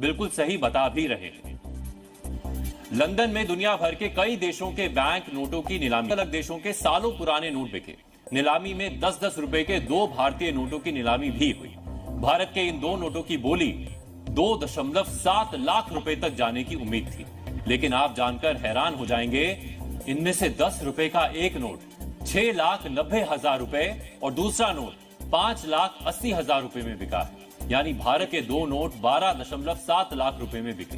बिल्कुल सही बता भी रहे हैं। लंदन में दुनिया भर के कई देशों के बैंक नोटों की नीलामी, अलग देशों के सालों पुराने नोट बिके। नीलामी में 10-10 रुपए के 2 भारतीय नोटों की नीलामी भी हुई। भारत के इन 2 नोटों की बोली 2.7 लाख रुपए तक जाने की उम्मीद थी, लेकिन आप जानकर हैरान हो जाएंगे, इनमें से 10 रुपए का एक नोट 6,90,000 रुपए और दूसरा नोट 5,80,000 रुपए में बिका है। यानी भारत के 2 नोट 12.7 लाख रुपए में बिके।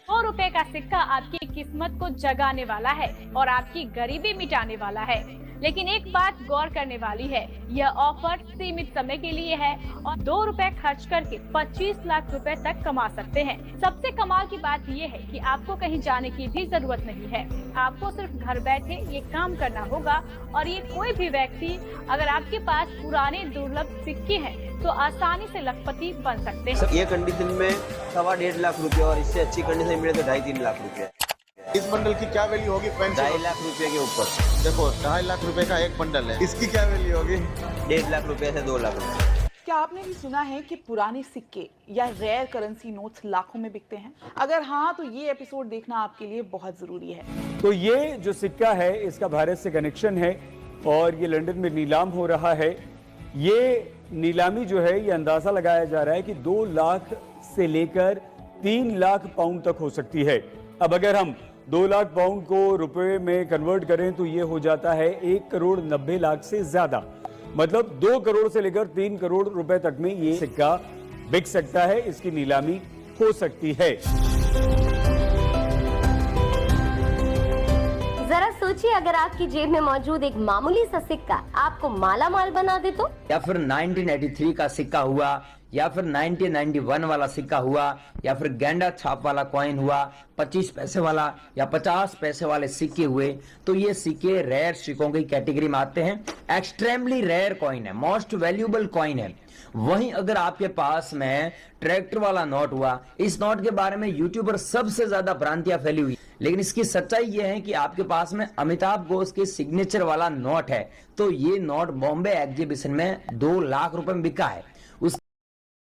₹100 का सिक्का आपकी किस्मत को जगाने वाला है और आपकी गरीबी मिटाने वाला है। लेकिन एक बात गौर करने वाली है, यह ऑफर सीमित समय के लिए है और ₹2 खर्च करके 25 लाख रुपए तक कमा सकते हैं। सबसे कमाल की बात यह है कि आपको कहीं जाने की भी जरूरत नहीं है। आपको सिर्फ घर बैठे ये काम करना होगा और ये कोई भी व्यक्ति, अगर आपके पास पुराने दुर्लभ सिक्के हैं तो आसानी से लखपति बन सकते हैं। ये कंडीशन में 1.5 लाख रुपए और इससे अच्छी कंडीशन मिले तो 2.5-3 लाख रुपए। इस बंडल की क्या वैल्यू होगी? 2.5 लाख रुपए के ऊपर। देखो 2.5 लाख रुपए का एक बंडल है, इसकी क्या वैल्यू होगी? 1.5 लाख रुपए से 2 लाख रुपए। क्या आपने भी सुना है कि पुराने सिक्के या रेयर करेंसी नोट्स लाखों में बिकते हैं? अगर हाँ, तो ये एपिसोड देखना आपके लिए बहुत जरूरी है। तो ये जो सिक्का है इसका भारत से कनेक्शन है और ये लंदन में नीलाम हो रहा है। ये नीलामी जो है ये अंदाजा लगाया जा रहा है कि 2 लाख से लेकर 3 लाख पाउंड तक हो सकती है। अब अगर हम 2 लाख पाउंड को रुपए में कन्वर्ट करें तो ये हो जाता है 1,90,00,000 से ज्यादा। मतलब 2 करोड़ से लेकर 3 करोड़ रुपए तक में ये सिक्का बिक सकता है, इसकी नीलामी हो सकती है। जरा सोचिए, अगर आपकी जेब में मौजूद एक मामूली सा सिक्का आपको माला माल बना दे तो? या फिर 1983 का सिक्का हुआ, या फिर 1991 वाला सिक्का हुआ, या फिर गेंडा छाप वाला कॉइन हुआ, 25 पैसे वाला या 50 पैसे वाले सिक्के हुए, तो ये सिक्के रेयर सिक्कों की कैटेगरी में आते हैं। एक्सट्रीमली रेयर कॉइन है, मोस्ट वैल्यूएबल कॉइन है। वहीं अगर आपके पास में ट्रैक्टर वाला नोट हुआ, इस नोट के बारे में यूट्यूबर सबसे ज्यादा भ्रांतियां फैली हुई, लेकिन इसकी सच्चाई यह है कि आपके पास में अमिताभ घोष के सिग्नेचर वाला नोट है, तो ये नोट बॉम्बे एग्जीबिशन में 2 लाख रुपए में बिका है।